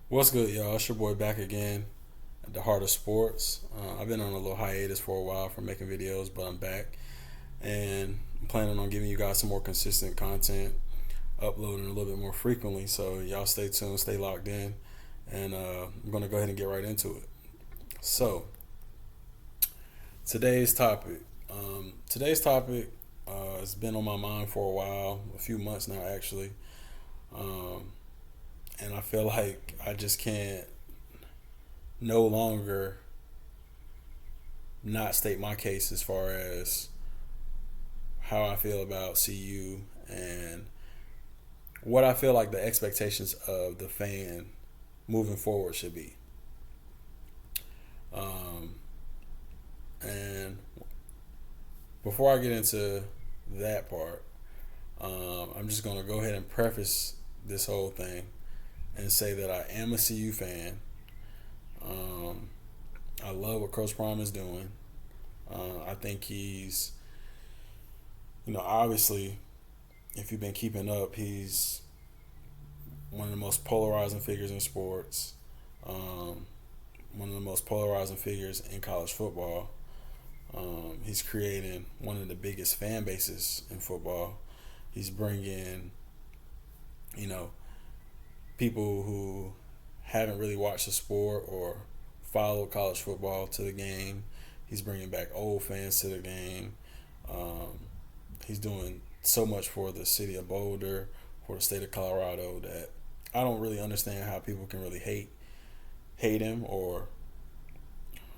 What's good, y'all? It's your boy back again at the heart of sports. I've been on a little hiatus for a while from making videos, but I'm back and I'm planning on giving you guys some more consistent content, uploading a little bit more frequently. So y'all stay tuned, stay locked in, and I'm gonna go ahead and get right into it. So today's topic, today's topic has been on my mind for a while, a few months now actually, um, and I feel like I just can't no longer not state my case as far as how I feel about CU and what I feel like the expectations of the fan moving forward should be. Um, and before I get into that part, I'm just going to go ahead and preface this whole thing and say that I am a CU fan. Um, I love what Coach Prime is doing. I think he's, obviously, if you've been keeping up, he's one of the most polarizing figures in sports, um, one of the most polarizing figures in college football. He's creating one of the biggest fan bases in football. He's bringing, you know, people who haven't really watched the sport or followed college football to the game. He's bringing back old fans to the game. Um, he's doing so much for the city of Boulder, for the state of Colorado that I don't really understand how people can really hate him or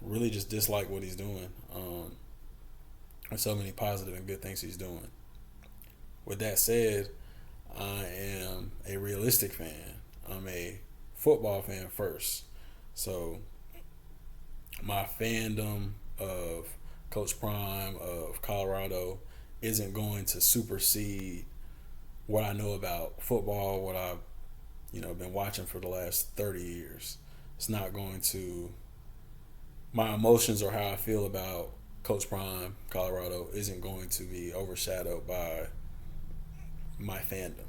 really just dislike what he's doing. There's so many positive and good things he's doing. With that said, I am a realistic fan. I'm a football fan first. So my fandom of Coach Prime of Colorado isn't going to supersede what I know about football, what I've been watching for the last 30 years. It's not going to my emotions or how I feel about Coach Prime Colorado isn't going to be overshadowed by my fandom,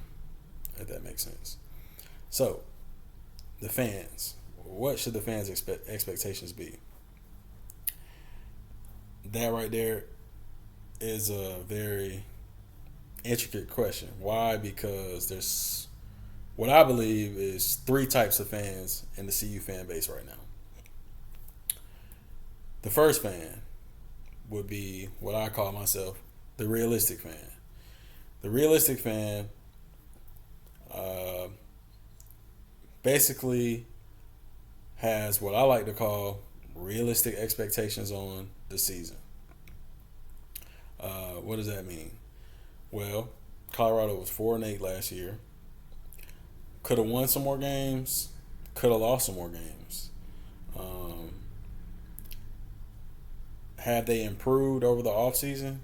if that makes sense. So the fans, what should the fans' expectations be? That right there is a very intricate question. Why? Because there's what I believe is three types of fans in the CU fan base right now. The first fan would be what I call myself the realistic fan. The realistic fan uh, basically has what I like to call realistic expectations on the season. What does that mean? Well, Colorado was 4-8 last year. Could have won some more games. Could have lost some more games. Um, have they improved over the offseason?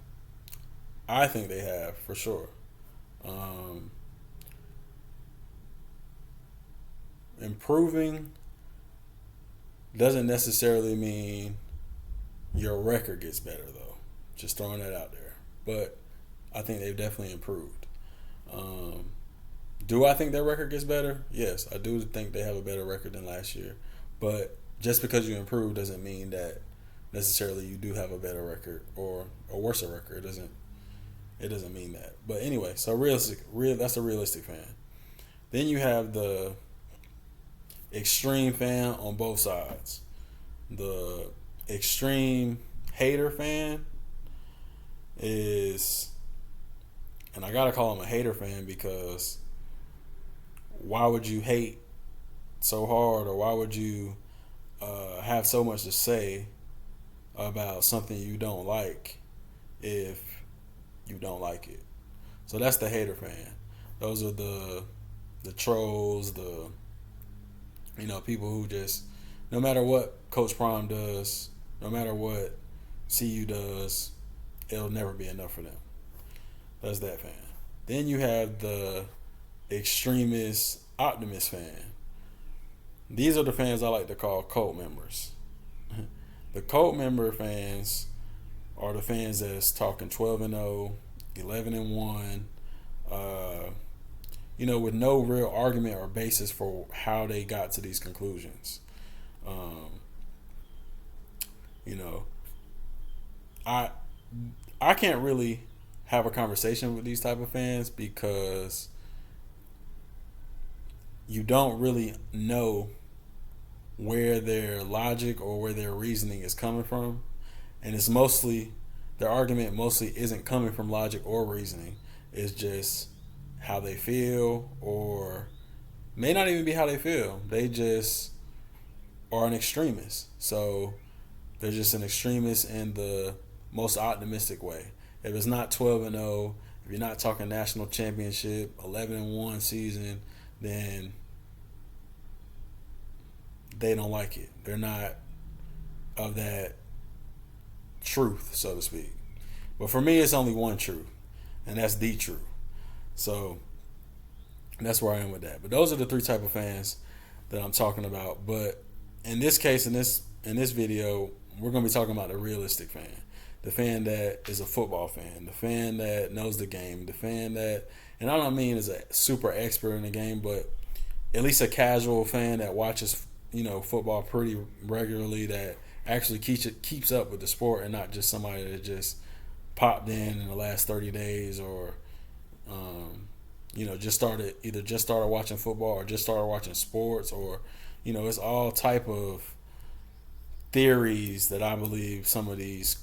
I think they have for sure. Um, Improving doesn't necessarily mean your record gets better, though. Just throwing that out there. But I think they've definitely improved. Um, do I think their record gets better? Yes, I do think they have a better record than last year. But just because you improve doesn't mean that necessarily you do have a better record or a worse record. It doesn't mean that. But anyway, so that's a realistic fan. Then you have the extreme fan on both sides. The extreme hater fan is, and I gotta call him a hater fan because why would you hate so hard, or why would you have so much to say about something you don't like if you don't like it? So that's the hater fan. Those are the trolls, the people who just, no matter what Coach Prime does, no matter what CU does, it'll never be enough for them. That's that fan. Then you have the extremist optimist fan. These are the fans I like to call cult members. The cult member fans are the fans that's talking 12-0, 11-1, with no real argument or basis for how they got to these conclusions. You know, I can't really have a conversation with these type of fans because you don't really know where their logic or where their reasoning is coming from, and it's mostly their argument mostly isn't coming from logic or reasoning. It's just how they feel, or may not even be how they feel. They just are an extremist. So they're just an extremist in the most optimistic way. If it's not 12-0, if you're not talking national championship, 11-1 season, then they don't like it. They're not of that truth, so to speak. But for me, it's only one truth, and that's the truth. So that's where I am with that. But those are the three type of fans that I'm talking about. But in this case, in this video, we're going to be talking about the realistic fan. The fan that is a football fan. The fan that knows the game. The fan that, and I don't mean is a super expert in the game, but at least a casual fan that watches, football pretty regularly, that actually keeps up with the sport, and not just somebody that just popped in the last 30 days or just started watching football, or just started watching sports, or it's all type of theories that I believe some of these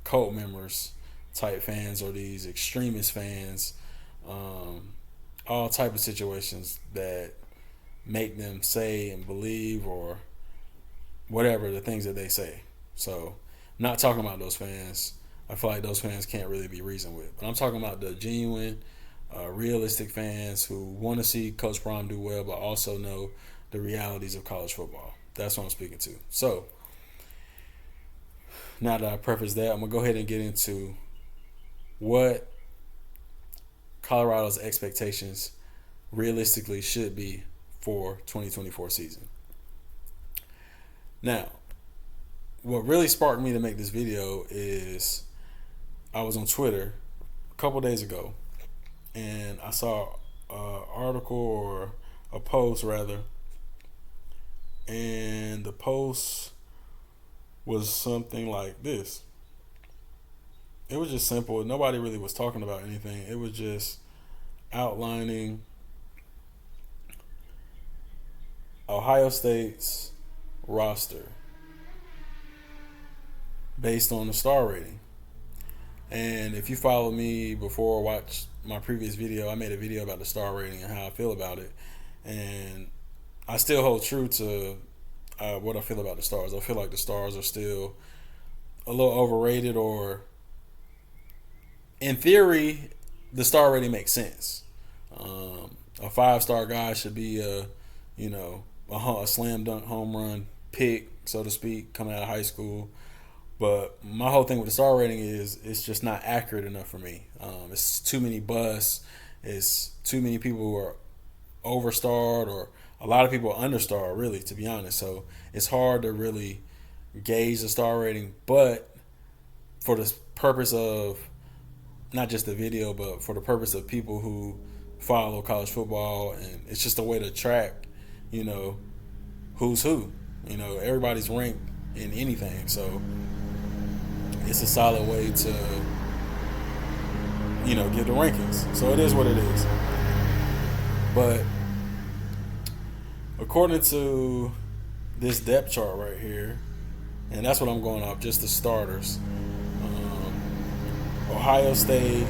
cult members type fans, or these extremist fans, all type of situations that make them say and believe, or whatever the things that they say. So I'm not talking about those fans. I feel like those fans can't really be reasoned with. But I'm talking about the genuine, realistic fans who want to see Coach Prime do well, but also know the realities of college football. That's what I'm speaking to. So now that I preface that, I'm going to go ahead and get into what Colorado's expectations realistically should be for 2024 season. Now, what really sparked me to make this video is I was on Twitter a couple days ago, and I saw an article, or a post rather, and the post was something like this. It was just simple. Nobody really was talking about anything. It was just outlining Ohio State's roster based on the star rating. And if you follow me before or watch my previous video, I made a video about the star rating and how I feel about it. And I still hold true to what I feel about the stars. I feel like the stars are still a little overrated, or in theory, the star rating makes sense. A 5-star guy should be a slam dunk home run pick, so to speak, coming out of high school. But my whole thing with the star rating is it's just not accurate enough for me. It's too many busts. It's too many people who are overstarred, or a lot of people are understarred, really, to be honest. So it's hard to really gauge the star rating. But for the purpose of not just the video, but for the purpose of people who follow college football, and it's just a way to track, who's who. Everybody's ranked in anything. So it's a solid way to, give the rankings. So it is what it is. But according to this depth chart right here, and that's what I'm going off, just the starters. Ohio State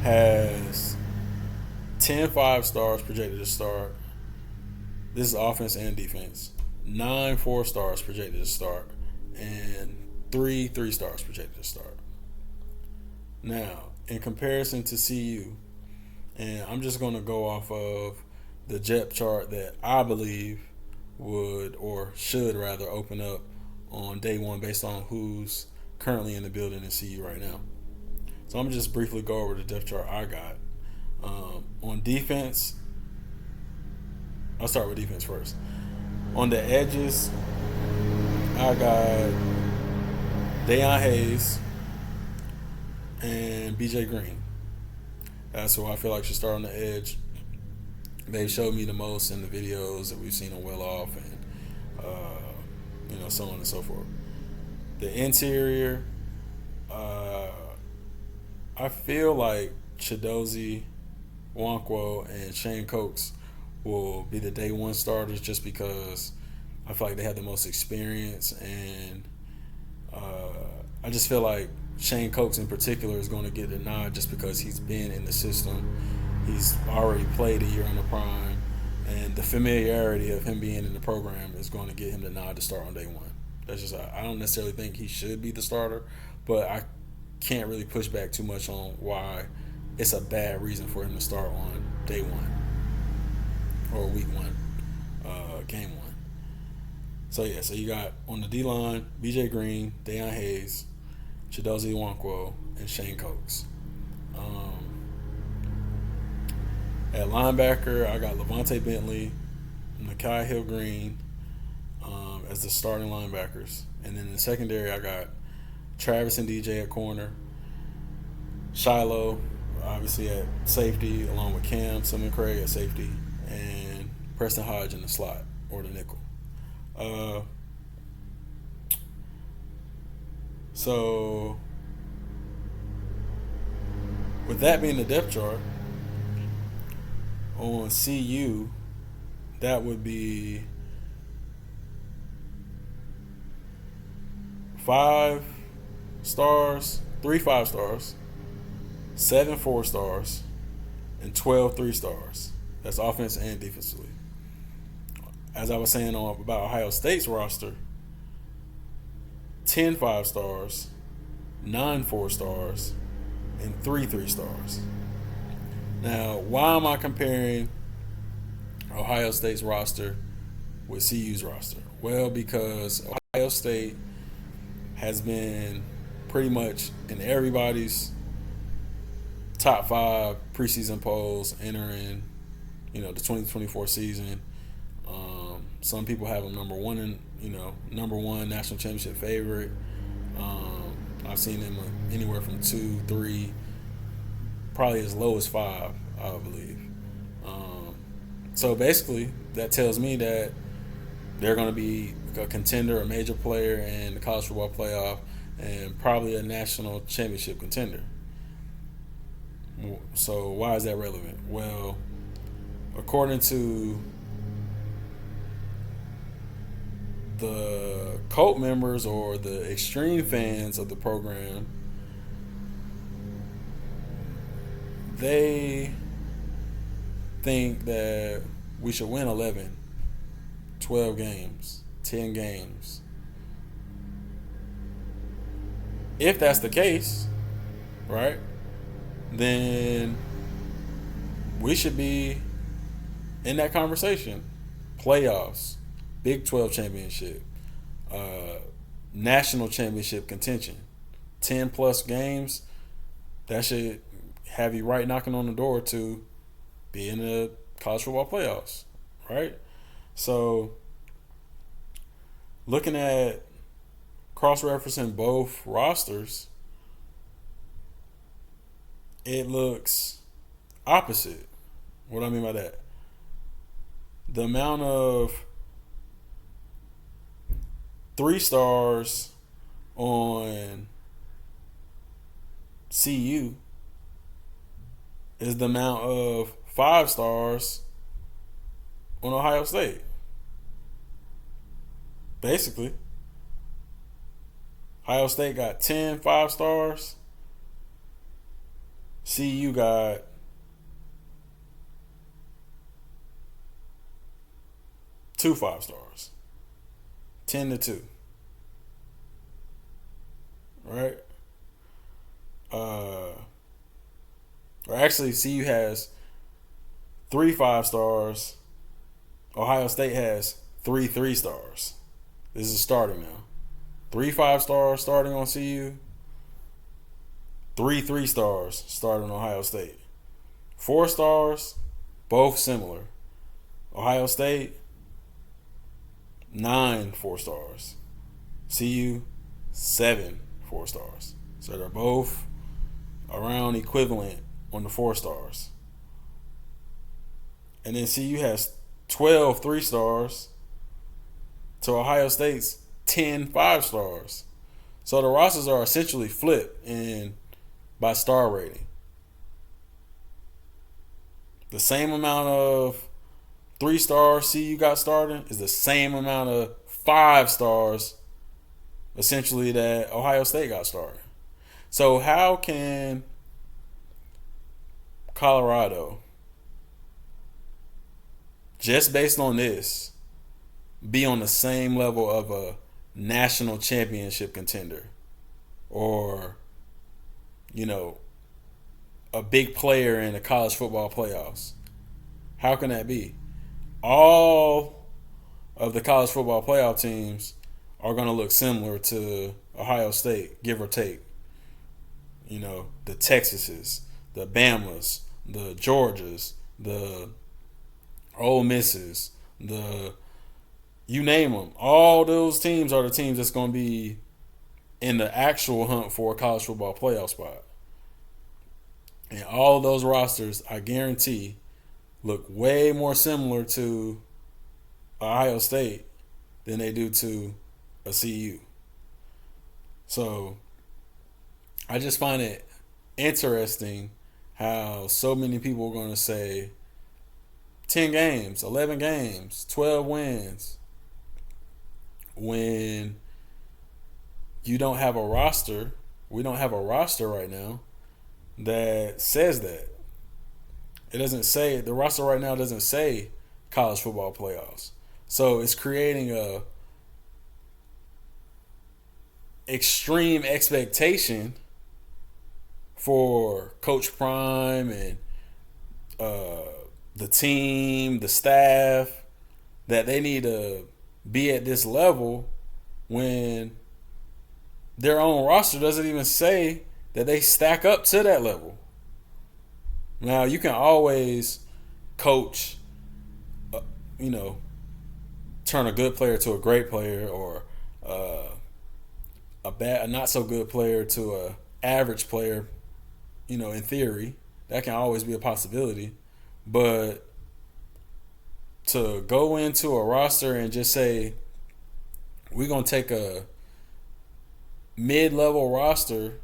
has 10 5-stars projected to start. This is offense and defense. 9 4-stars projected to start, and 3 3-stars projected to start. Now, in comparison to CU, and I'm just going to go off of the depth chart that I believe would, or should rather, open up on day one based on who's currently in the building in CU right now. So I'm going to just briefly go over the depth chart I got. On defense, I'll start with defense first. On the edges, I got Deion Hayes and BJ Green. That's who I feel like should start on the edge. They've showed me the most in the videos that we've seen on Well Off and so on and so forth. The interior, uh, I feel like Chidozie Nwankwo and Shane Coates will be the day one starters just because I feel like they have the most experience, and I just feel like Shane Coates in particular is going to get the nod just because he's been in the system. He's already played a year in the prime, and the familiarity of him being in the program is going to get him the nod to start on day one. That's just, I don't necessarily think he should be the starter, but I can't really push back too much on why it's a bad reason for him to start on day one or week one, game one. So yeah, so you got on the D line BJ Green, Deion Hayes, Chidozie Nwankwo, and Shane Coates. At linebacker, I got Levante Bentley, Nakai Hill-Green as the starting linebackers. And then in the secondary, I got Travis and DJ at corner, Shiloh, obviously at safety, along with Cam Simmons-Craig at safety, and Preston Hodge in the slot or the nickel. So, with that being the depth chart, on CU, that would be 5 stars, 3 5-stars, 7 4-stars, and 12 3-stars. That's offense and defensively. As I was saying about Ohio State's roster, 10 5-stars, 9 4-stars, and 3 3-stars. Now, why am I comparing Ohio State's roster with CU's roster? Well, because Ohio State has been pretty much in everybody's top 5 preseason polls entering, the 2024 season. Some people have them number one national championship favorite. I've seen them anywhere from 2, 3, probably as low as 5, I believe. So basically, that tells me that they're going to be a contender, a major player in the college football playoff, and probably a national championship contender. So why is that relevant? Well, according to the cult members or the extreme fans of the program, they think that we should win 11, 12 games, 10 games. If that's the case, right, then we should be in that conversation. Playoffs, Big 12 championship, national championship contention, 10 plus games. That should have you right knocking on the door to be in the college football playoffs, right? So, looking at cross-referencing both rosters, it looks opposite. What do I mean by that? The amount of 3 stars on CU is the amount of 5 stars on Ohio State. Basically, Ohio State got 10 5-stars. CU got 2 5-stars. 10-2. Right? Or actually, CU has 3 5-stars. Ohio State has 3 3-stars. This is starting now. 3 5-stars starting on CU. 3 3-stars starting on Ohio State. 4 stars, both similar. Ohio State, 9 4-stars. CU, 7 4-stars. So they're both around equivalent on the 4 stars. And then CU has 12 3 stars to Ohio State's 10 5 stars. So the rosters are essentially flipped in by star rating. The same amount of 3 stars CU got starting is the same amount of 5 stars essentially that Ohio State got started. So how can Colorado, just based on this, be on the same level of a national championship contender or, a big player in the college football playoffs? How can that be? All of the college football playoff teams are going to look similar to Ohio State, give or take. The Texases, the Bamas, the Georgias, the Ole Misses, you name them. All those teams are the teams that's going to be in the actual hunt for a college football playoff spot. And all of those rosters, I guarantee, look way more similar to Ohio State than they do to a CU. So I just find it interesting how so many people are going to say 10 games, 11 games, 12 wins when you don't have a roster. We don't have a roster right now that says that. It doesn't say, the roster right now doesn't say college football playoffs. So it's creating a extreme expectation for Coach Prime and the team, the staff, that they need to be at this level when their own roster doesn't even say that they stack up to that level. Now, you can always coach, turn a good player to a great player, or a not so good player to a average player. In theory, that can always be a possibility. But to go into a roster and just say, we're going to take a mid-level roster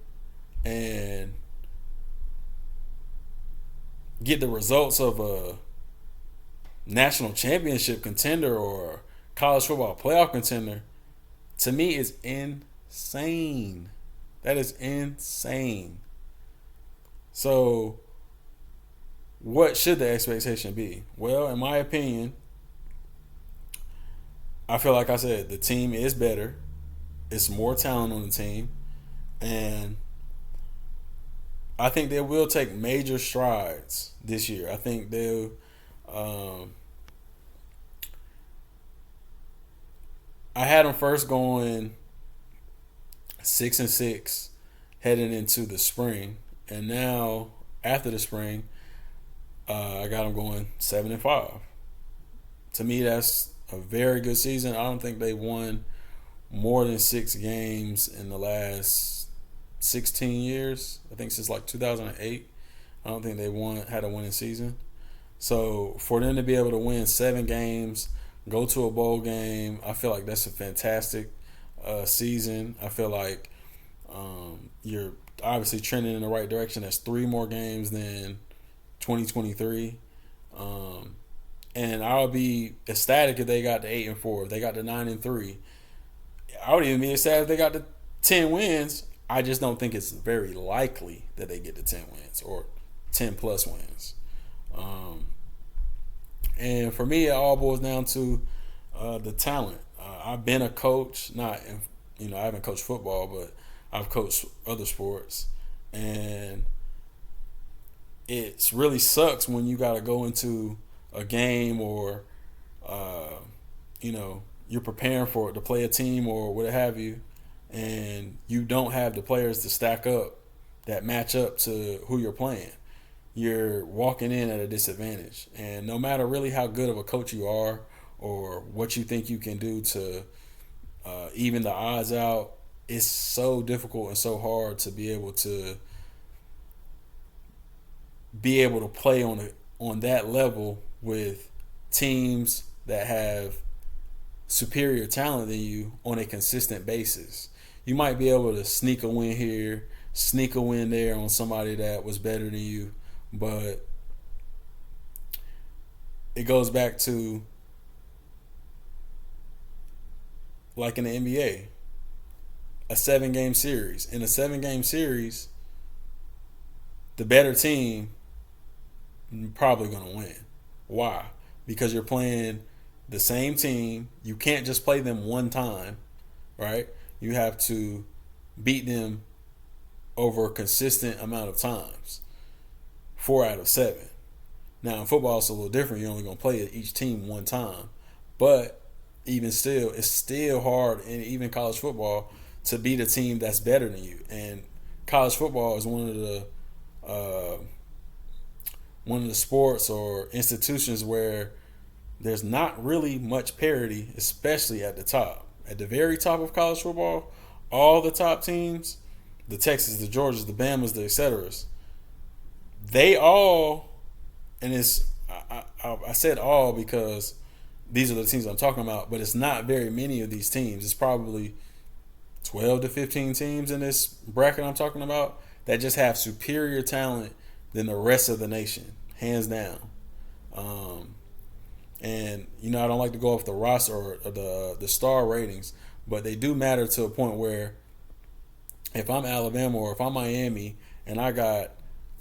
and get the results of a national championship contender or college football playoff contender, to me is insane. That is insane. So what should the expectation be? Well, in my opinion, I feel like I said, the team is better. It's more talent on the team. And I think they will take major strides this year. I think they'll I had them first going 6-6 heading into the spring, and now after the spring, I got them going 7-5. To me, that's a very good season. I don't think they won more than 6 games in the last 16 years. I think since like 2008, I don't think they had a winning season. So for them to be able to win 7 games, go to a bowl game, I feel like that's a fantastic season. I feel like you're obviously trending in the right direction. That's 3 more games than 2023. And I would be ecstatic if they got to 8-4, if they got to 9-3. I would even be ecstatic if they got to 10 wins. I just don't think it's very likely that they get to 10 wins or 10 plus wins. And for me, it all boils down to the talent. I've been a coach, I haven't coached football, but I've coached other sports, and it really sucks when you got to go into a game or, you're preparing for it to play a team or what have you, and you don't have the players to stack up that match up to who you're playing. You're walking in at a disadvantage. And no matter really how good of a coach you are or what you think you can do to even the odds out, it's so difficult and so hard to be able to be able to play on that level with teams that have superior talent than you on a consistent basis. You might be able to sneak a win here, sneak a win there on somebody that was better than you, but it goes back to like in the NBA, a 7-game series. In a 7-game series, the better team probably going to win. Why? Because you're playing the same team. You can't just play them one time, right? You have to beat them over a consistent amount of times. 4 out of 7. Now in football it's a little different. You're only going to play each team one time. But even still, it's still hard in even college football to beat a team that's better than you. And college football is one of the sports or institutions where there's not really much parity, especially at the top. At the very top of college football, all the top teams, the Texas, the Georgias, the Bamas, the etceteras, they all, and it's I said all because these are the teams I'm talking about, but it's not very many of these teams. It's probably 12 to 15 teams in this bracket I'm talking about that just have superior talent than the rest of the nation, hands down. And I don't like to go off the roster or the star ratings, but they do matter to a point where if I'm Alabama or if I'm Miami and I got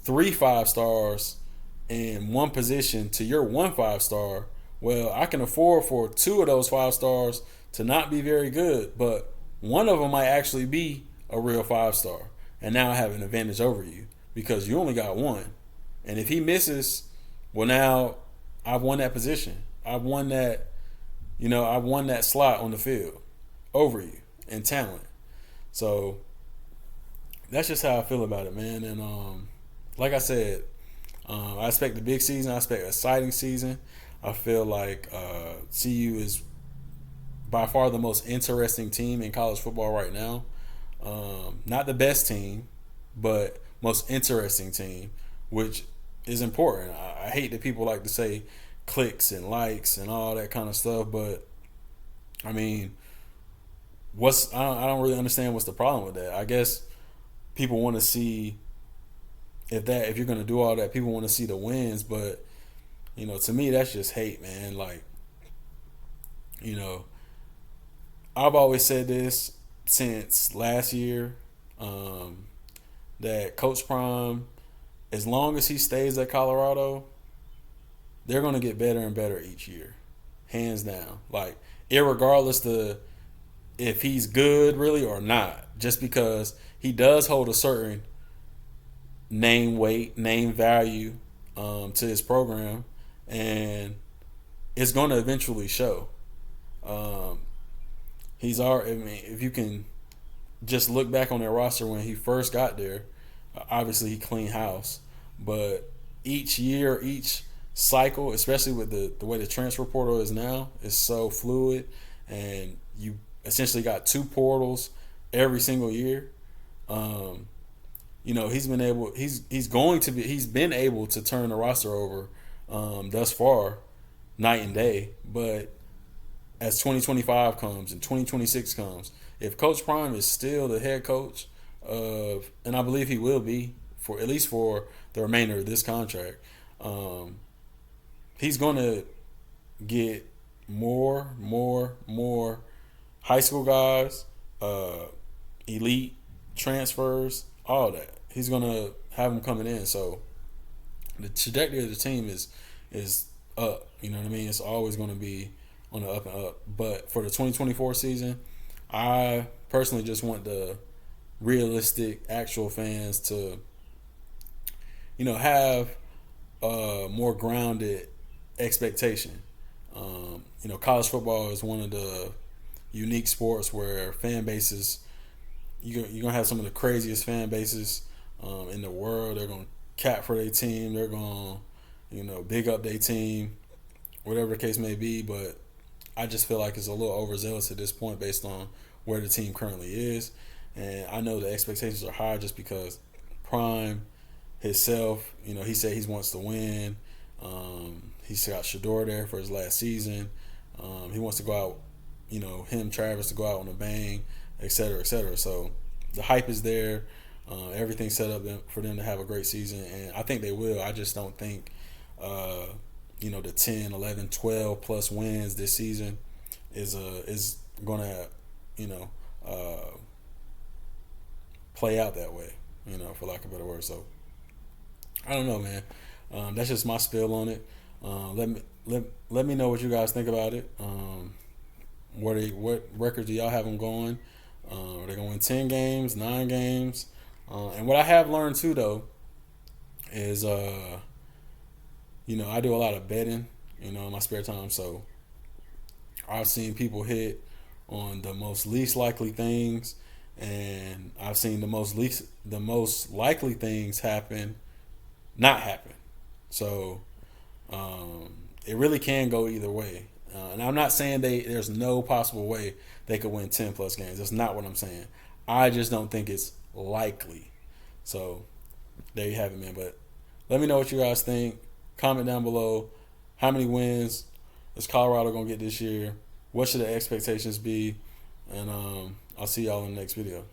3 5-stars in one position to your 1 5-star, well, I can afford for 2 of those 5-stars to not be very good, but one of them might actually be a real 5-star. And now I have an advantage over you because you only got one. And if he misses, well, now I've won that position. I've won that, I've won that slot on the field over you in talent. So that's just how I feel about it, man. And like I said, I expect a big season. I expect an exciting season. I feel like CU is by far the most interesting team in college football right now. Not the best team, but most interesting team, which is important. I hate that people like to say clicks and likes and all that kind of stuff, but I mean, I don't really understand what's the problem with that. I guess people want to see if you're going to do all that, people want to see the wins, but to me that's just hate, man. Like, I've always said this since last year, that Coach Prime, as long as he stays at Colorado, they're going to get better and better each year, hands down. Like, irregardless to if he's good really or not, just because he does hold a certain name weight, name value to his program, and it's going to eventually show. If you can just look back on their roster when he first got there, obviously he cleaned house, but each year, each cycle, especially with the way the transfer portal is now, is so fluid, and you essentially got 2 portals every single year. He's been able to turn the roster over thus far, night and day. But as 2025 comes and 2026 comes, if Coach Prime is still the head coach of, and I believe he will be for at least for the remainder of this contract, he's going to get more high school guys, elite transfers, all that. He's going to have them coming in. So the trajectory of the team is up. You know what I mean? It's always going to be on the up and up. But for the 2024 season, I personally just want the realistic, actual fans to, have a more grounded expectation. College football is one of the unique sports where fan bases, you're going to have some of the craziest fan bases in the world. They're going to cap for their team. They're going to, big up their team, whatever the case may be. But I just feel like it's a little overzealous at this point based on where the team currently is. And I know the expectations are high just because Prime himself. He said he wants to win. He's got Shador there for his last season. He wants to go out, him, Travis, to go out on a bang, et cetera, et cetera. So the hype is there. Everything's set up for them to have a great season, and I think they will. I just don't think, the 10, 11, 12 plus wins this season is going to, play out that way, for lack of a better word. So I don't know, man. That's just my spill on it. Let me know what you guys think about it. What records do y'all have them going? Are they going 10 games, 9 games? And what I have learned too, though, is I do a lot of betting, in my spare time. So I've seen people hit on the most least likely things, and I've seen the most likely things not happen. So it really can go either way. And I'm not saying there's no possible way they could win 10 plus games. That's not what I'm saying. I just don't think it's likely. So there you have it, man. But let me know what you guys think. Comment down below. How many wins is Colorado going to get this year? What should the expectations be? And I'll see y'all in the next video.